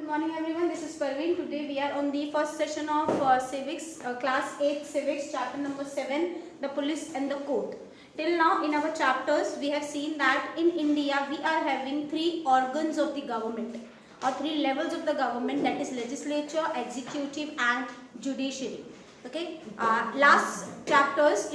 morning everyone, this is Parveen. Today we are on the first session of civics, class 8 civics, chapter number 7, the police and the court. Till now in our chapters we have seen that in India we are having three organs of the government or three levels of the government, that is legislature, executive and judiciary. Okay, in our last chapters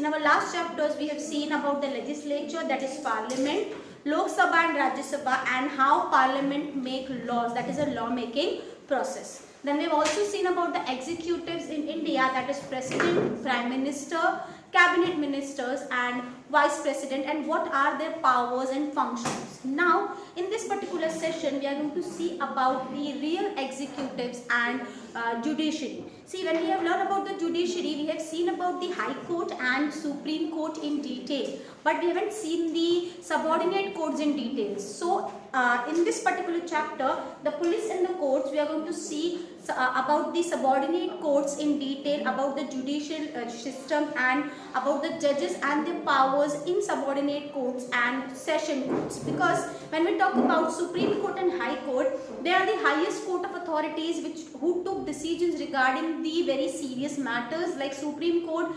we have seen about the legislature, that is parliament, Lok Sabha and Rajya Sabha, and how parliament make laws, that is a law making process. Then we have also seen about the executives in India, that is president, prime minister, cabinet ministers and vice president, and what are their powers and functions. Now in this particular session we are going to see about the real executives and judiciary. See, when we have learned about the judiciary, we have seen about the High Court and Supreme Court in detail, but we haven't seen the subordinate courts in detail. So in this particular chapter, the police and the courts, we are going to see about the subordinate courts in detail, about the judicial system and about the judges and their powers in subordinate courts and session courts. Because when we talk about Supreme Court and High Court, they are the highest court of authorities who took decisions regarding the very serious matters. Like Supreme Court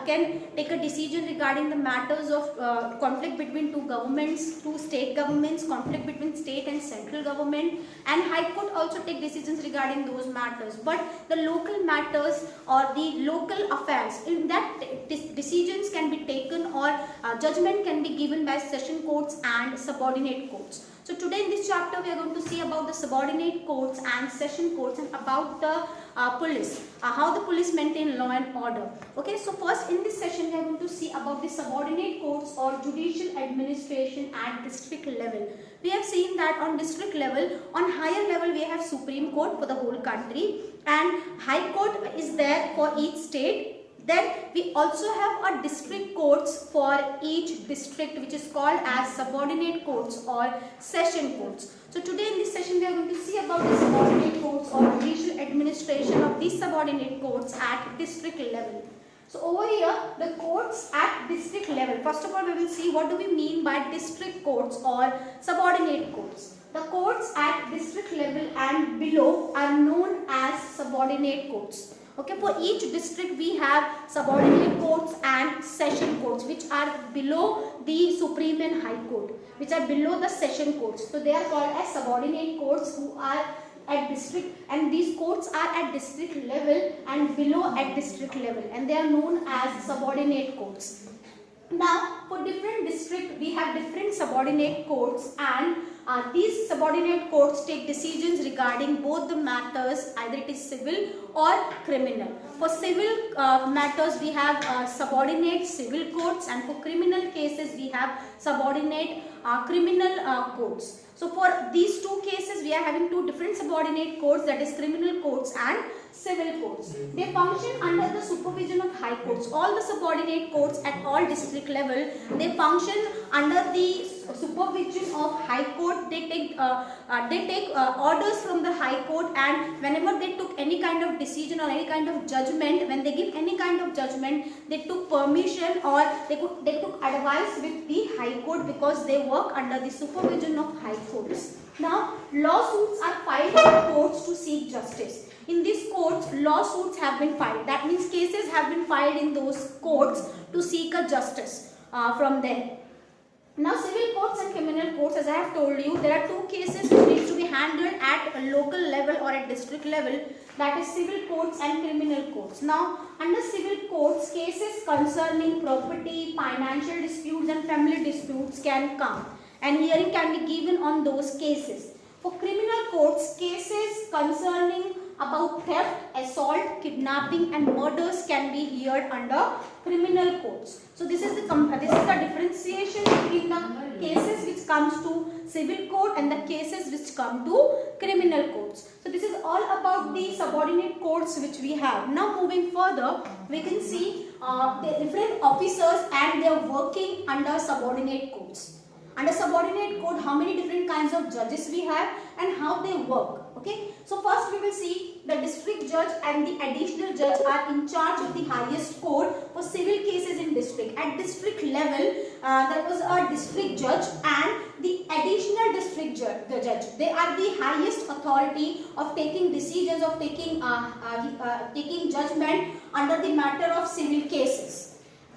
can take a decision regarding the matters of conflict between two state governments, conflict between state and central government, and High Court also take decisions regarding those matters. But the local matters or the local affairs, in that decisions can be taken or judgment can be given by session courts and subordinate courts. So today in this chapter we are going to see about the subordinate courts and session courts and about the police, how the police maintain law and order. Okay, so first in this session we are going to see about the subordinate courts or judicial administration at district level. We have seen that on district level, on higher level we have Supreme Court for the whole country and High Court is there for each state. Then we also have a district courts for each district, which is called as subordinate courts or session courts. So today in this session we are going to see about the subordinate courts or judicial administration of these subordinate courts at district level. So over here, the courts at district level. First of all, we will see what do we mean by district courts or subordinate courts. The courts at district level and below are known as subordinate courts. Okay, for each district we have subordinate courts and session courts, which are below the Supreme and High Court, which are below the session courts. So they are called as subordinate courts who are at district, and these courts are at district level and below at district level, and they are known as subordinate courts. Now for different district we have different subordinate courts, and these subordinate courts take decisions regarding both the matters, either it is civil or criminal. For civil matters we have subordinate civil courts, and for criminal cases we have subordinate criminal courts. So for these two cases we are having two different subordinate courts, that is criminal courts and civil courts. They function under the supervision of High Courts. All the subordinate courts at all district level, they function under the supervision of High Court. They take orders from the High Court, and whenever they took any kind of decision or any kind of judgment, when they give any kind of judgment, they took permission or they took advice with the High Court, because they work under the supervision of High Courts. Now lawsuits are filed in courts to seek justice. In these courts, lawsuits have been filed. That means cases have been filed in those courts to seek a justice from there. Now civil courts and criminal courts, as I have told you, there are two cases which need to be handled at a local level or at district level, that is civil courts and criminal courts. Now under civil courts, cases concerning property, financial disputes and family disputes can come, and hearing can be given on those cases. For criminal courts, cases concerning about theft, assault, kidnapping and murders can be heard under criminal courts. So this is the differentiation between the cases which comes to civil court and the cases which come to criminal courts. So this is all about the subordinate courts which we have. Now moving further, we can see the different officers and they are working under subordinate courts. Under subordinate court, how many different kinds of judges we have and how they work. Okay, so first we will see the district judge and the additional judge are in charge of the highest court for civil cases in district. At district level, there was a district judge and the additional district judge. They are the highest authority of taking decisions, of taking judgment under the matter of civil cases.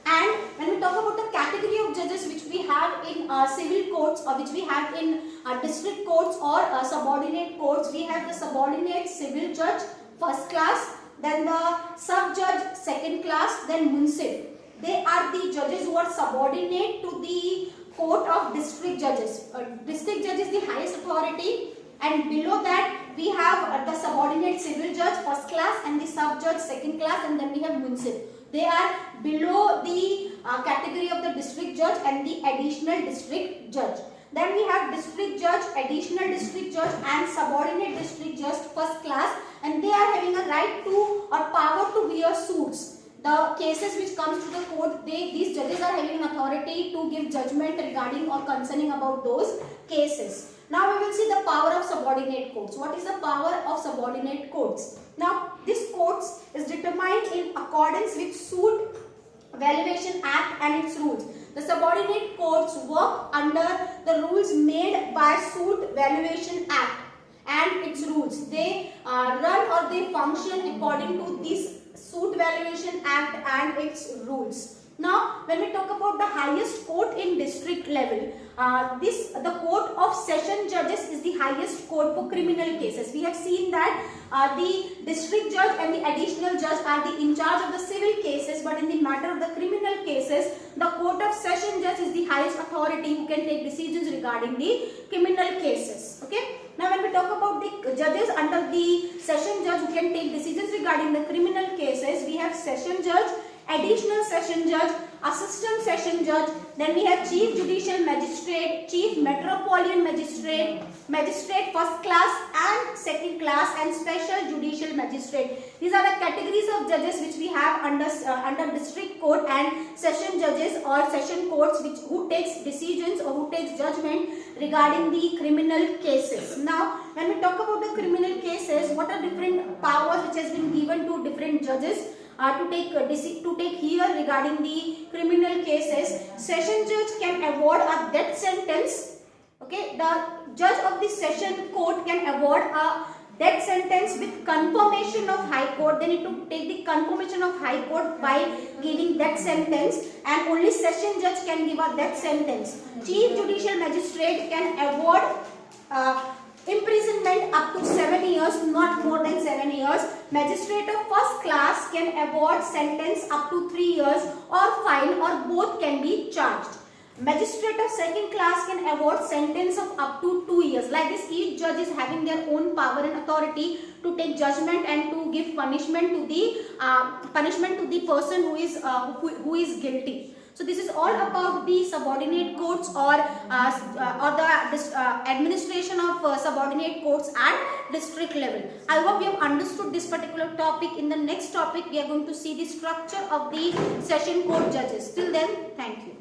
And when we talk about the category of judges which we have in civil courts or which we have in district courts or subordinate courts, we have the subordinate civil judge first class, then the sub judge second class, then munsif. They are the judges who are subordinate to the court of district judges. District judge is the highest authority, and below that we have the subordinate civil judge first class and the sub judge second class, and then we have munsif. They are below the category of the district judge and the additional district judge. Then we have district judge, additional district judge and subordinate district judge first class, and they are having a right to or power to wear suits. The cases which comes to the court, these judges are having an authority to give judgment regarding or concerning about those cases. Now we will see the power of subordinate courts. What is the power of subordinate courts? Now this courts is determined in accordance with Suit Valuation Act and its rules. The subordinate courts work under the rules made by Suit Valuation Act and its rules. They run or they function according to this Suit Valuation Act and its rules. Now, when we talk about the highest court in district level, the court of session judges is the highest court for criminal cases. We have seen that the district judge and the additional judge are in charge of the civil cases, but in the matter of the criminal cases, the court of session judge is the highest authority who can take decisions regarding the criminal cases. Okay. Now, when we talk about the judges under the session judge who can take decisions regarding the criminal cases, we have session judge, additional session judge, assistant session judge, then we have chief judicial magistrate, chief metropolitan magistrate, magistrate first class and second class, and special judicial magistrate. These are the categories of judges which we have under district court and session judges or session courts who takes decisions or who takes judgment regarding the criminal cases. Now, when we talk about the criminal cases, what are different powers which has been given to different judges to take here regarding the criminal cases? Session judge can award a death sentence. Okay, the judge of the session court can award a death sentence with confirmation of high court. They need to take the confirmation of high court by giving death sentence, and only session judge can give a death sentence. Chief judicial magistrate can award imprisonment up to 7 years, not more than 7 years. Magistrate of first class can award sentence up to 3 years or fine, or both can be charged. Magistrate of second class can award sentence of up to 2 years. Like this, each judge is having their own power and authority to take judgment and to give punishment to the person who is guilty. So this is all about the subordinate courts or the administration of subordinate courts at district level. I hope you have understood this particular topic. In the next topic, we are going to see the structure of the session court judges. Till then, thank you.